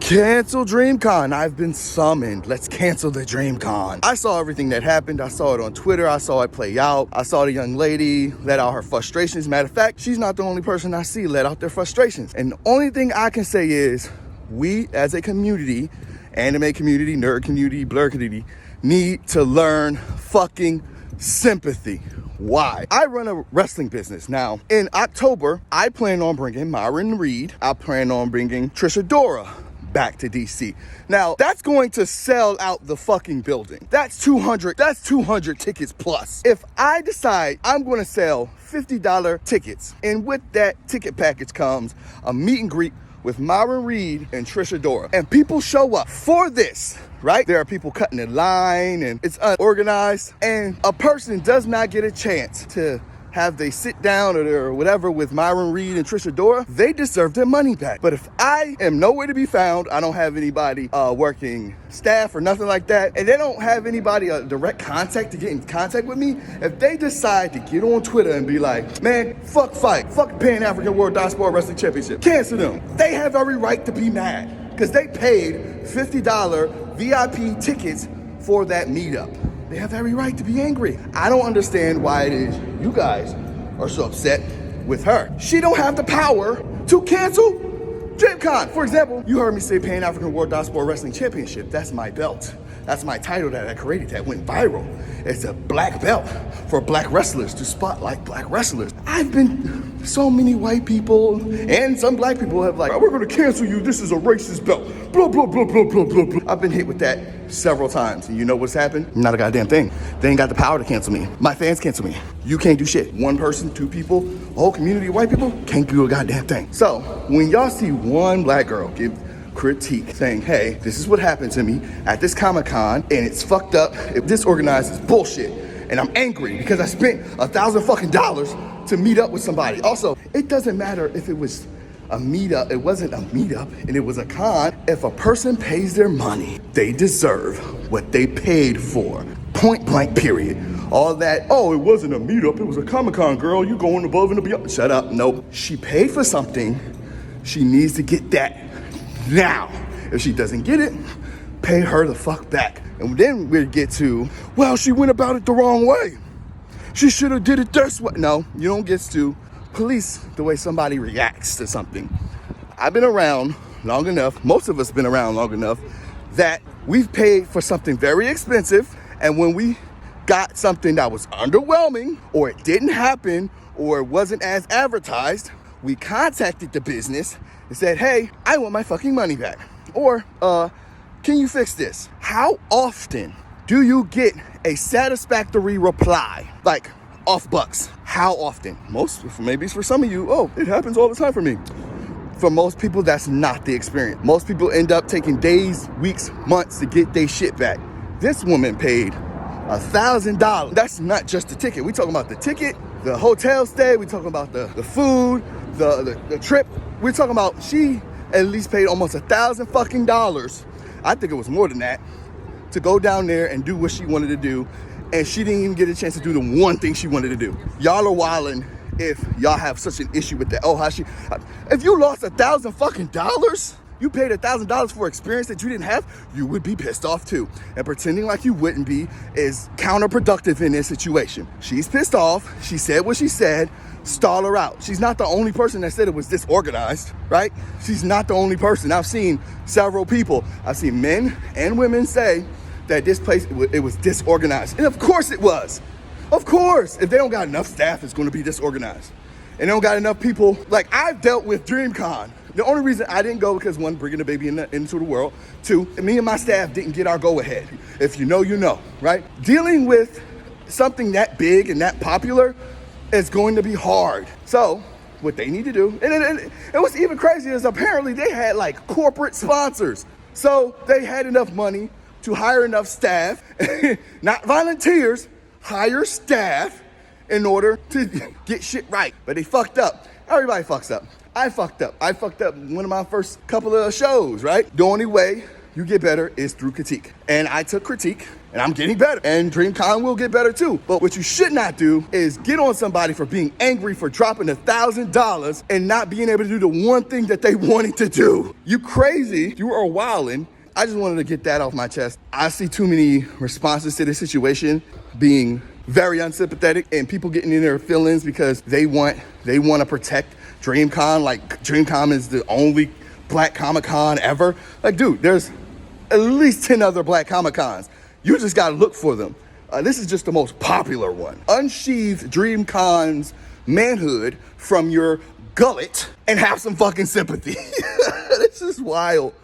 Cancel Dreamcon. I've been summoned. Let's cancel the Dreamcon. I saw everything that happened. I saw it on Twitter. I saw it play out. I saw the young lady let out her frustrations. Matter of fact, she's not the only person I see let out their frustrations. And the only thing I can say is we as a community, anime community, nerd community, blur community, need to learn fucking sympathy. Why? I run a wrestling business. Now, in October, I plan on bringing Myron Reed. I plan on bringing Trisha Dora back to DC. Now, that's going to sell out the fucking building. That's 200 tickets plus. If I decide I'm going to sell $50 tickets, and with that ticket package comes a meet and greet with Myron Reed and Trisha Dora, and people show up for this, right? There are people cutting in line and it's unorganized, and a person does not get a chance to have they sit down or whatever with Myron Reed and Trisha Dora, they deserve their money back. But if I am nowhere to be found, I don't have anybody working staff or nothing like that, and they don't have anybody direct contact to get in contact with me, if they decide to get on Twitter and be like, man, fuck fight, fuck Pan-African World Diaspora Wrestling Championship, cancel them, they have every right to be mad because they paid $50 VIP tickets for that meetup. They have every right to be angry. I don't understand why it is you guys are so upset with her. She don't have the power to cancel Dreamcon. For example, you heard me say Pan-African World Diaspora Wrestling Championship. That's my belt. That's my title that I created that went viral. It's a black belt for black wrestlers to spotlight black wrestlers. I've been, so many white people and some black people have like, we're gonna cancel you, this is a racist belt. Blah, blah, blah, blah, blah, blah, blah. I've been hit with that several times. And you know what's happened? Not a goddamn thing. They ain't got the power to cancel me. My fans cancel me. You can't do shit. One person, two people, a whole community of white people can't do a goddamn thing. So when y'all see one black girl give critique saying, hey, this is what happened to me at this Comic-Con and it's fucked up, if disorganized, it's bullshit, and I'm angry because I spent $1,000 fucking dollars to meet up with somebody. Also, it doesn't matter if it was a meetup, it wasn't a meetup and it was a con. If a person pays their money, they deserve what they paid for. Point blank, period. All that, oh, it wasn't a meetup, it was a Comic-Con, girl, you going above and beyond. Shut up, nope. She paid for something, she needs to get that now. If she doesn't get it, pay her the fuck back. And then we get to, well, she went about it the wrong way. She should have did it this way. No, you don't get to police the way somebody reacts to something. I've been around long enough, most of us been around long enough, that we've paid for something very expensive, and when we got something that was underwhelming, or it didn't happen, or it wasn't as advertised, we contacted the business and said, hey, I want my fucking money back. Or, can you fix this? How often do you get a satisfactory reply? Like, off bucks. How often? Maybe it's for some of you, oh, it happens all the time for me. For most people, that's not the experience. Most people end up taking days, weeks, months to get their shit back. This woman paid $1,000. That's not just the ticket. We talking about the ticket, the hotel stay, we talking about the food, the trip. We're talking about she at least paid almost $1,000 fucking dollars. I think it was more than that, to go down there and do what she wanted to do, and she didn't even get a chance to do the one thing she wanted to do. Y'all are wildin' if y'all have such an issue with that. Oh, if you lost $1,000 fucking dollars, you paid $1,000 for experience that you didn't have, you would be pissed off too. And pretending like you wouldn't be is counterproductive in this situation. She's pissed off. She said what she said. Stall her out. She's not the only person that said it was disorganized, right? She's not the only person. I've seen several people. I've seen men and women say that this place, it was disorganized. And of course it was. Of course. If they don't got enough staff, it's going to be disorganized. And they don't got enough people. Like, I've dealt with Dreamcon. The only reason I didn't go because, one, bringing the baby into the world. Two, me and my staff didn't get our go-ahead. If you know, you know, right? Dealing with something that big and that popular is going to be hard. So what they need to do, and what's even crazier is apparently they had like corporate sponsors. So they had enough money to hire enough staff, not volunteers, hire staff in order to get shit right. But they fucked up. Everybody fucks up. I fucked up. I fucked up one of my first couple of shows, right? The only way you get better is through critique. And I took critique and I'm getting better, and Dreamcon will get better too. But what you should not do is get on somebody for being angry for dropping $1,000 and not being able to do the one thing that they wanted to do. You crazy, you are wildin'. I just wanted to get that off my chest. I see too many responses to this situation being very unsympathetic and people getting in their feelings because they want to protect Dreamcon, like Dreamcon is the only Black Comic-Con ever. Like, dude, there's at least 10 other Black Comic-Cons. You just gotta look for them. This is just the most popular one. Unsheath Dreamcon's manhood from your gullet and have some fucking sympathy. This is wild.